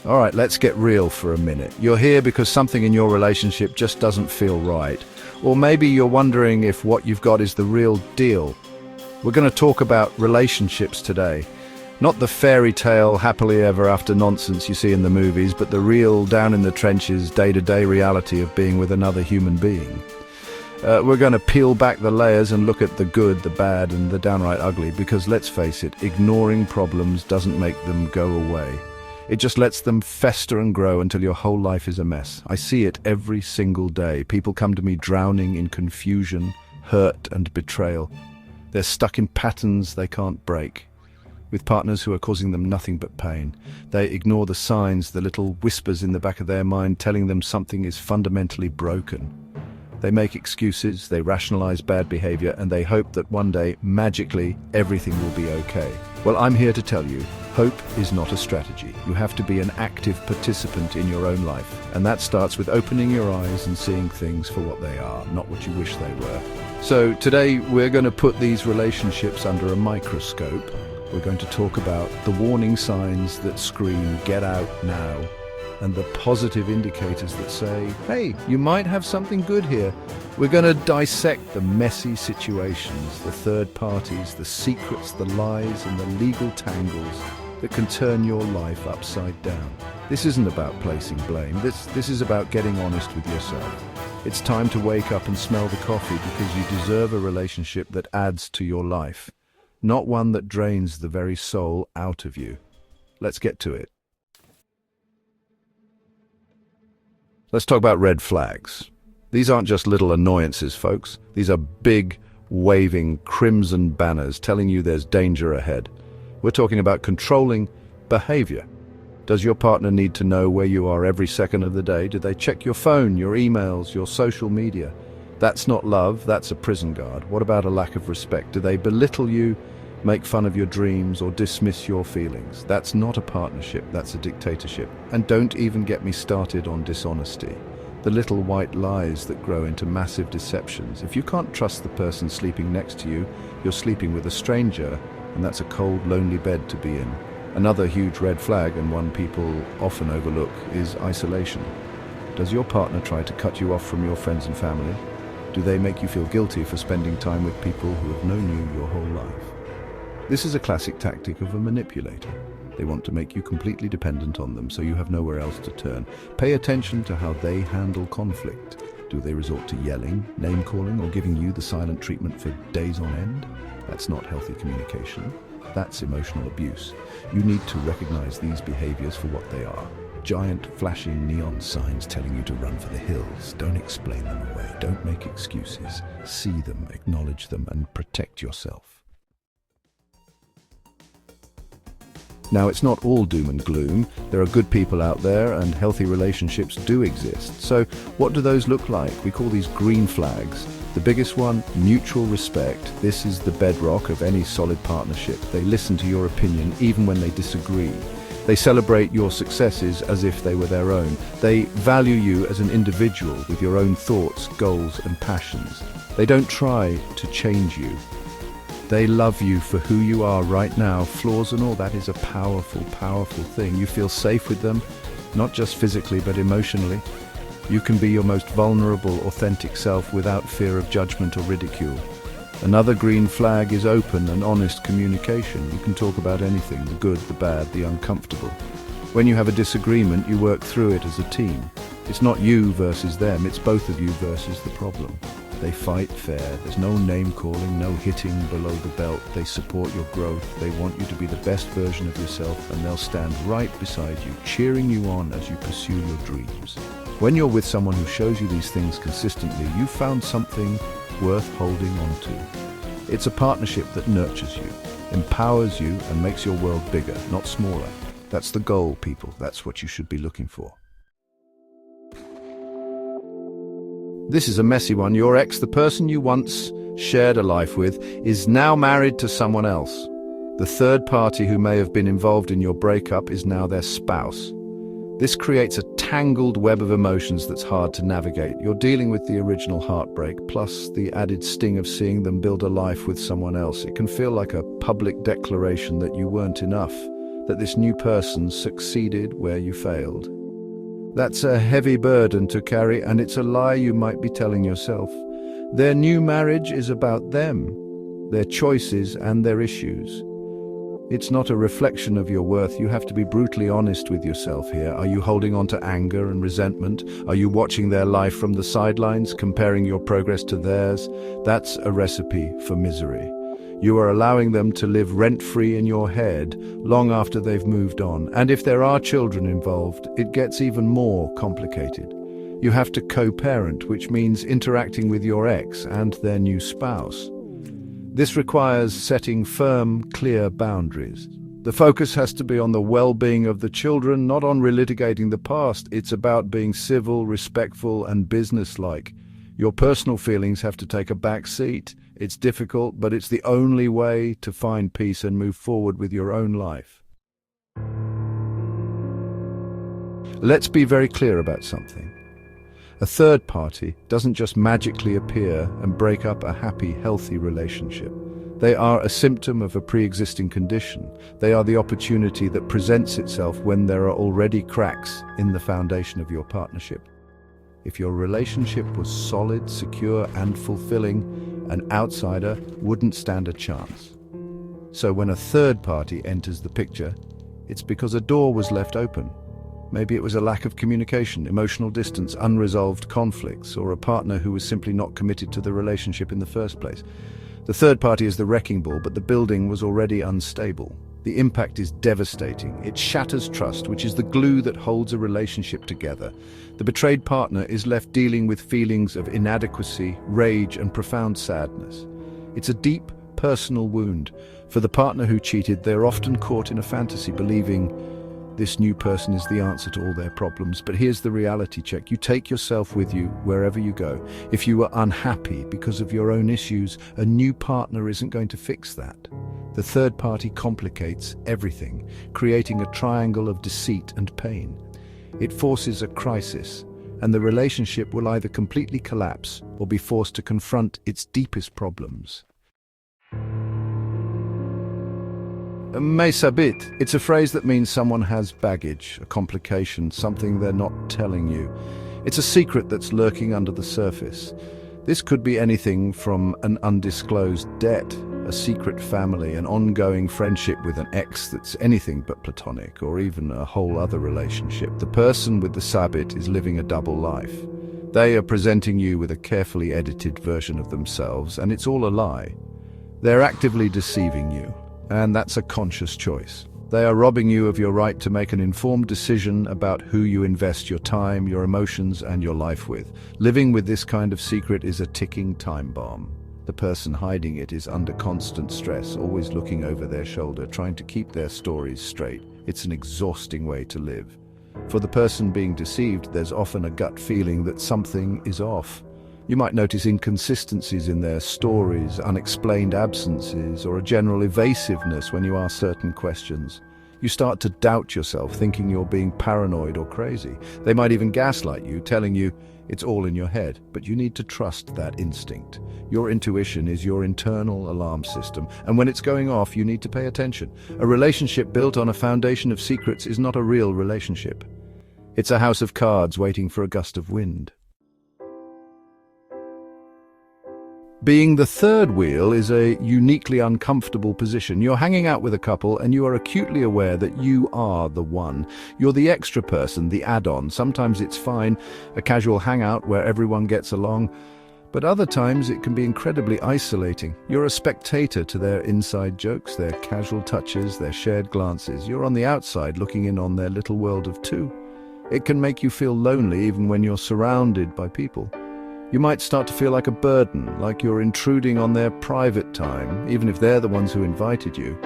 All right, let's get real for a minute. You're here because something in your relationship just doesn't feel right. Or maybe you're wondering if what you've got is the real deal. We're going to talk about relationships today. Not the fairy tale, happily ever after nonsense you see in the movies, but the real, down in the trenches, day-to-day reality of being with another human being. We're going to peel back the layers and look at the good, the bad, and the downright ugly, because let's face it, ignoring problems doesn't make them go away. It just lets them fester and grow until your whole life is a mess. I see it every single day. People come to me drowning in confusion, hurt, and betrayal. They're stuck in patterns they can't break, with partners who are causing them nothing but pain. They ignore the signs, the little whispers in the back of their mind telling them something is fundamentally broken. They make excuses, they rationalize bad behavior, and they hope that one day, magically, everything will be okay. Well, I'm here to tell you, hope is not a strategy. You have to be an active participant in your own life. And that starts with opening your eyes and seeing things for what they are, not what you wish they were. So today, we're going to put these relationships under a microscope. We're going to talk about the warning signs that scream, "Get out now," and the positive indicators that say, "Hey, you might have something good here." We're going to dissect the messy situations, the third parties, the secrets, the lies, and the legal tangles that can turn your life upside down. This isn't about placing blame. This is about getting honest with yourself. It's time to wake up and smell the coffee, because you deserve a relationship that adds to your life, not one that drains the very soul out of you. Let's get to it. Let's talk about red flags. These aren't just little annoyances, folks. These are big, waving crimson banners telling you there's danger ahead. We're talking about controlling behavior. Does your partner need to know where you are every second of the day? Do they check your phone, your emails, your social media? That's not love, that's a prison guard. What about a lack of respect? Do they belittle you, make fun of your dreams, or dismiss your feelings? That's not a partnership, that's a dictatorship. And don't even get me started on dishonesty. The little white lies that grow into massive deceptions. If you can't trust the person sleeping next to you, you're sleeping with a stranger, and that's a cold, lonely bed to be in. Another huge red flag, and one people often overlook, is isolation. Does your partner try to cut you off from your friends and family? Do they make you feel guilty for spending time with people who have known you your whole life? This is a classic tactic of a manipulator. They want to make you completely dependent on them, so you have nowhere else to turn. Pay attention to how they handle conflict. Do they resort to yelling, name-calling, or giving you the silent treatment for days on end? That's not healthy communication. That's emotional abuse. You need to recognize these behaviors for what they are. Giant flashing neon signs telling you to run for the hills. Don't explain them away. Don't make excuses. See them, acknowledge them, and protect yourself. Now, it's not all doom and gloom. There are good people out there, and healthy relationships do exist. So what do those look like? We call these green flags. The biggest one, mutual respect. This is the bedrock of any solid partnership. They listen to your opinion even when they disagree. They celebrate your successes as if they were their own. They value you as an individual with your own thoughts, goals, and passions. They don't try to change you. They love you for who you are right now, flaws and all. That is a powerful, powerful thing. You feel safe with them, not just physically, but emotionally. You can be your most vulnerable, authentic self without fear of judgment or ridicule. Another green flag is open and honest communication. You can talk about anything, the good, the bad, the uncomfortable. When you have a disagreement, you work through it as a team. It's not you versus them, it's both of you versus the problem. They fight fair. There's no name-calling, no hitting below the belt. They support your growth. They want you to be the best version of yourself, and they'll stand right beside you, cheering you on as you pursue your dreams. When you're with someone who shows you these things consistently, you've found something worth holding on to. It's a partnership that nurtures you, empowers you, and makes your world bigger, not smaller. That's the goal, people. That's what you should be looking for. This is a messy one. Your ex, the person you once shared a life with, is now married to someone else. The third party who may have been involved in your breakup is now their spouse. This creates a tangled web of emotions that's hard to navigate. You're dealing with the original heartbreak, plus the added sting of seeing them build a life with someone else. It can feel like a public declaration that you weren't enough, that this new person succeeded where you failed. That's a heavy burden to carry, and it's a lie you might be telling yourself. Their new marriage is about them, their choices and their issues. It's not a reflection of your worth. You have to be brutally honest with yourself here. Are you holding on to anger and resentment? Are you watching their life from the sidelines, comparing your progress to theirs? That's a recipe for misery. You are allowing them to live rent-free in your head long after they've moved on. And if there are children involved, it gets even more complicated. You have to co-parent, which means interacting with your ex and their new spouse. This requires setting firm, clear boundaries. The focus has to be on the well-being of the children, not on relitigating the past. It's about being civil, respectful, and businesslike. Your personal feelings have to take a back seat. It's difficult, but it's the only way to find peace and move forward with your own life. Let's be very clear about something. A third party doesn't just magically appear and break up a happy, healthy relationship. They are a symptom of a pre-existing condition. They are the opportunity that presents itself when there are already cracks in the foundation of your partnership. If your relationship was solid, secure, and fulfilling, an outsider wouldn't stand a chance. So when a third party enters the picture, it's because a door was left open. Maybe it was a lack of communication, emotional distance, unresolved conflicts, or a partner who was simply not committed to the relationship in the first place. The third party is the wrecking ball, but the building was already unstable. The impact is devastating. It shatters trust, which is the glue that holds a relationship together. The betrayed partner is left dealing with feelings of inadequacy, rage, and profound sadness. It's a deep, personal wound. For the partner who cheated, they're often caught in a fantasy, believing this new person is the answer to all their problems. But here's the reality check. You take yourself with you wherever you go. If you are unhappy because of your own issues, a new partner isn't going to fix that. The third party complicates everything, creating a triangle of deceit and pain. It forces a crisis, and the relationship will either completely collapse or be forced to confront its deepest problems. May sabit. It's a phrase that means someone has baggage, a complication, something they're not telling you. It's a secret that's lurking under the surface. This could be anything from an undisclosed debt, a secret family, an ongoing friendship with an ex that's anything but platonic, or even a whole other relationship. The person with the sabit is living a double life. They are presenting you with a carefully edited version of themselves, and it's all a lie. They're actively deceiving you. And that's a conscious choice. They are robbing you of your right to make an informed decision about who you invest your time, your emotions, and your life with. Living with this kind of secret is a ticking time bomb. The person hiding it is under constant stress, always looking over their shoulder, trying to keep their stories straight. It's an exhausting way to live. For the person being deceived, there's often a gut feeling that something is off. You might notice inconsistencies in their stories, unexplained absences, or a general evasiveness when you ask certain questions. You start to doubt yourself, thinking you're being paranoid or crazy. They might even gaslight you, telling you it's all in your head, but you need to trust that instinct. Your intuition is your internal alarm system, and when it's going off, you need to pay attention. A relationship built on a foundation of secrets is not a real relationship. It's a house of cards waiting for a gust of wind. Being the third wheel is a uniquely uncomfortable position. You're hanging out with a couple and you are acutely aware that you are the one. You're the extra person, the add-on. Sometimes it's fine, a casual hangout where everyone gets along, but other times it can be incredibly isolating. You're a spectator to their inside jokes, their casual touches, their shared glances. You're on the outside looking in on their little world of two. It can make you feel lonely even when you're surrounded by people. You might start to feel like a burden, like you're intruding on their private time, even if they're the ones who invited you.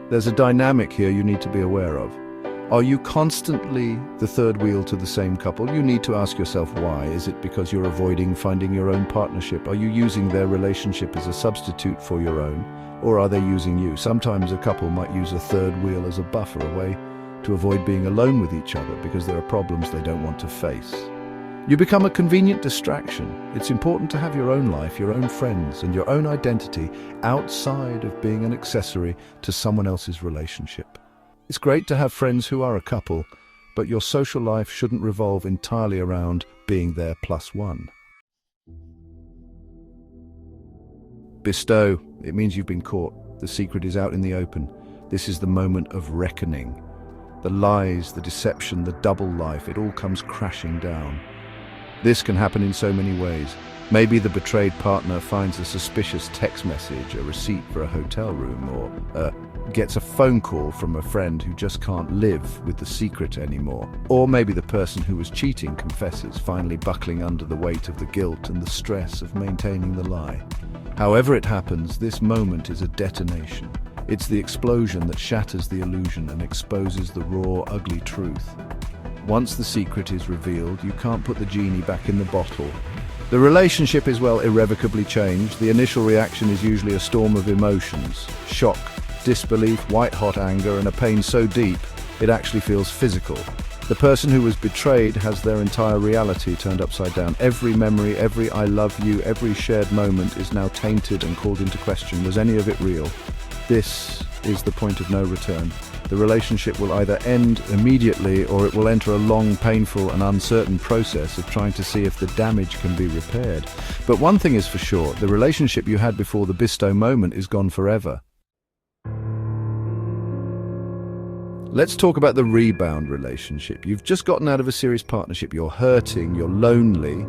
There's a dynamic here you need to be aware of. Are you constantly the third wheel to the same couple? You need to ask yourself why. Is it because you're avoiding finding your own partnership? Are you using their relationship as a substitute for your own? Or are they using you? Sometimes a couple might use a third wheel as a buffer, a way to avoid being alone with each other because there are problems they don't want to face. You become a convenient distraction. It's important to have your own life, your own friends, and your own identity outside of being an accessory to someone else's relationship. It's great to have friends who are a couple, but your social life shouldn't revolve entirely around being their plus one. Bestow. It means you've been caught. The secret is out in the open. This is the moment of reckoning. The lies, the deception, the double life, it all comes crashing down. This can happen in so many ways. Maybe the betrayed partner finds a suspicious text message, a receipt for a hotel room, or gets a phone call from a friend who just can't live with the secret anymore. Or maybe the person who was cheating confesses, finally buckling under the weight of the guilt and the stress of maintaining the lie. However it happens, this moment is a detonation. It's the explosion that shatters the illusion and exposes the raw, ugly truth. Once the secret is revealed, you can't put the genie back in the bottle. The relationship is, well, irrevocably changed. The initial reaction is usually a storm of emotions: shock, disbelief, white-hot anger, and a pain so deep it actually feels physical. The person who was betrayed has their entire reality turned upside down. Every memory, every I love you, every shared moment is now tainted and called into question. Was any of it real? This is the point of no return. The relationship will either end immediately, or it will enter a long, painful and uncertain process of trying to see if the damage can be repaired. But one thing is for sure, the relationship you had before the bestow moment is gone forever. Let's talk about the rebound relationship. You've just gotten out of a serious partnership, you're hurting, you're lonely,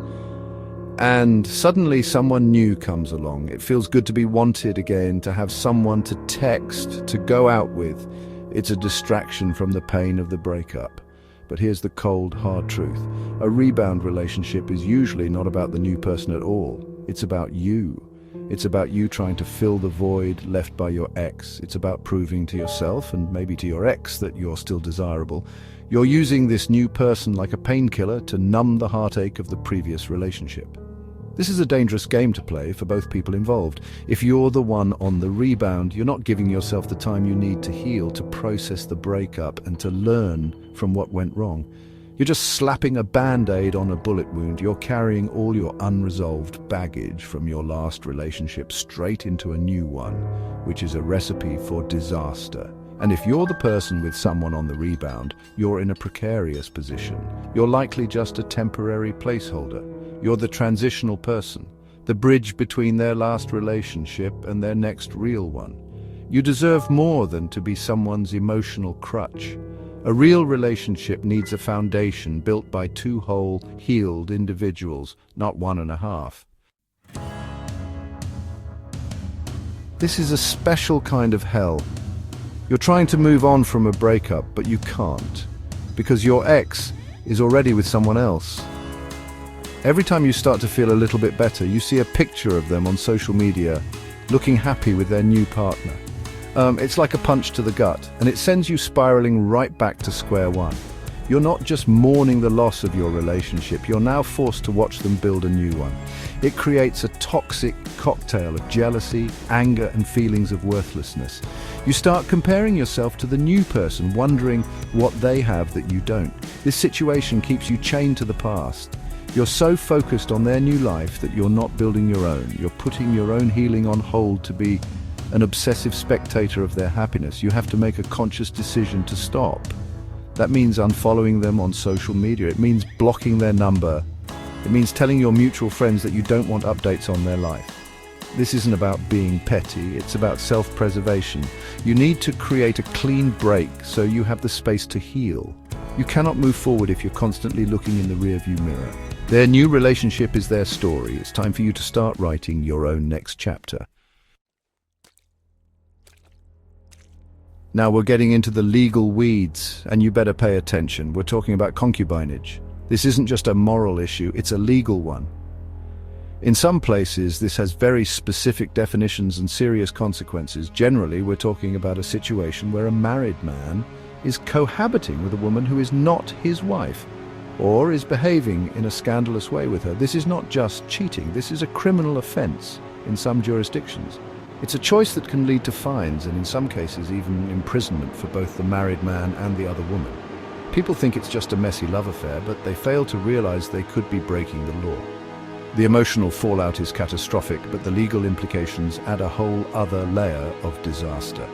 and suddenly someone new comes along. It feels good to be wanted again, to have someone to text, to go out with. It's a distraction from the pain of the breakup. But here's the cold, hard truth. A rebound relationship is usually not about the new person at all. It's about you. It's about you trying to fill the void left by your ex. It's about proving to yourself, and maybe to your ex, that you're still desirable. You're using this new person like a painkiller to numb the heartache of the previous relationship. This is a dangerous game to play for both people involved. If you're the one on the rebound, you're not giving yourself the time you need to heal, to process the breakup, and to learn from what went wrong. You're just slapping a band-aid on a bullet wound. You're carrying all your unresolved baggage from your last relationship straight into a new one, which is a recipe for disaster. And if you're the person with someone on the rebound, you're in a precarious position. You're likely just a temporary placeholder. You're the transitional person, the bridge between their last relationship and their next real one. You deserve more than to be someone's emotional crutch. A real relationship needs a foundation built by two whole, healed individuals, not one and a half. This is a special kind of hell. You're trying to move on from a breakup, but you can't, because your ex is already with someone else. Every time you start to feel a little bit better, you see a picture of them on social media, looking happy with their new partner. It's like a punch to the gut, and it sends you spiraling right back to square one. You're not just mourning the loss of your relationship, you're now forced to watch them build a new one. It creates a toxic cocktail of jealousy, anger, and feelings of worthlessness. You start comparing yourself to the new person, wondering what they have that you don't. This situation keeps you chained to the past. You're so focused on their new life that you're not building your own. You're putting your own healing on hold to be an obsessive spectator of their happiness. You have to make a conscious decision to stop. That means unfollowing them on social media. It means blocking their number. It means telling your mutual friends that you don't want updates on their life. This isn't about being petty, it's about self-preservation. You need to create a clean break so you have the space to heal. You cannot move forward if you're constantly looking in the rearview mirror. Their new relationship is their story. It's time for you to start writing your own next chapter. Now we're getting into the legal weeds, and you better pay attention. We're talking about concubinage. This isn't just a moral issue, it's a legal one. In some places, this has very specific definitions and serious consequences. Generally, we're talking about a situation where a married man is cohabiting with a woman who is not his wife, or is behaving in a scandalous way with her. This is not just cheating, this is a criminal offense in some jurisdictions. It's a choice that can lead to fines and in some cases even imprisonment for both the married man and the other woman. People think it's just a messy love affair, but they fail to realize they could be breaking the law. The emotional fallout is catastrophic, but the legal implications add a whole other layer of disaster.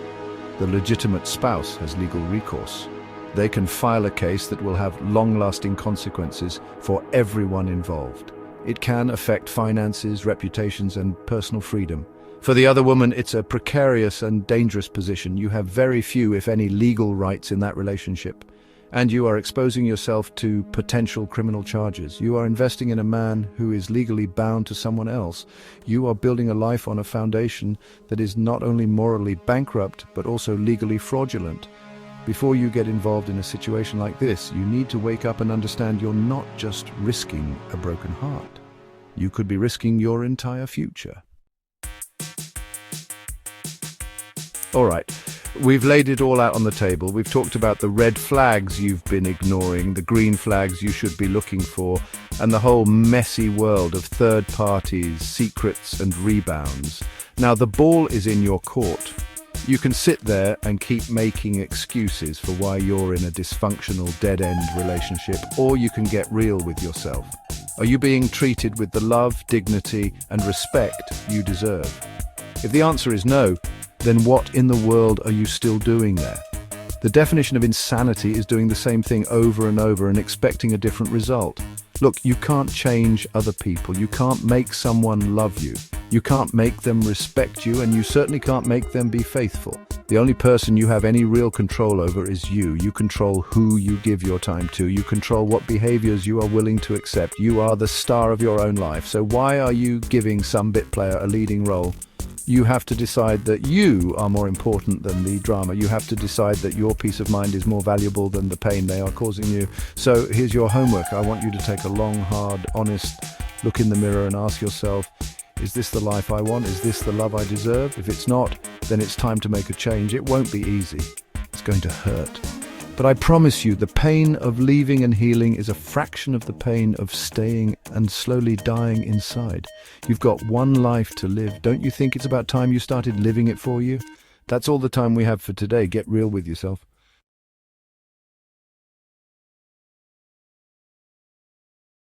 The legitimate spouse has legal recourse. They can file a case that will have long-lasting consequences for everyone involved. It can affect finances, reputations, and personal freedom. For the other woman, it's a precarious and dangerous position. You have very few, if any, legal rights in that relationship. And you are exposing yourself to potential criminal charges. You are investing in a man who is legally bound to someone else. You are building a life on a foundation that is not only morally bankrupt, but also legally fraudulent. Before you get involved in a situation like this, you need to wake up and understand you're not just risking a broken heart. You could be risking your entire future. All right. We've laid it all out on the table. We've talked about the red flags you've been ignoring, the green flags you should be looking for, and the whole messy world of third parties, secrets, and rebounds. Now, the ball is in your court. You can sit there and keep making excuses for why you're in a dysfunctional, dead-end relationship, or you can get real with yourself. Are you being treated with the love, dignity, and respect you deserve? If the answer is no, then what in the world are you still doing there? The definition of insanity is doing the same thing over and over and expecting a different result. Look, you can't change other people. You can't make someone love you. You can't make them respect you, and you certainly can't make them be faithful. The only person you have any real control over is you. You control who you give your time to. You control what behaviors you are willing to accept. You are the star of your own life. So why are you giving some bit player a leading role? You have to decide that you are more important than the drama. You have to decide that your peace of mind is more valuable than the pain they are causing you. So here's your homework. I want you to take a long, hard, honest look in the mirror and ask yourself, is this the life I want? Is this the love I deserve? If it's not, then it's time to make a change. It won't be easy. It's going to hurt. But I promise you, the pain of leaving and healing is a fraction of the pain of staying and slowly dying inside. You've got one life to live. Don't you think it's about time you started living it for you? That's all the time we have for today. Get real with yourself.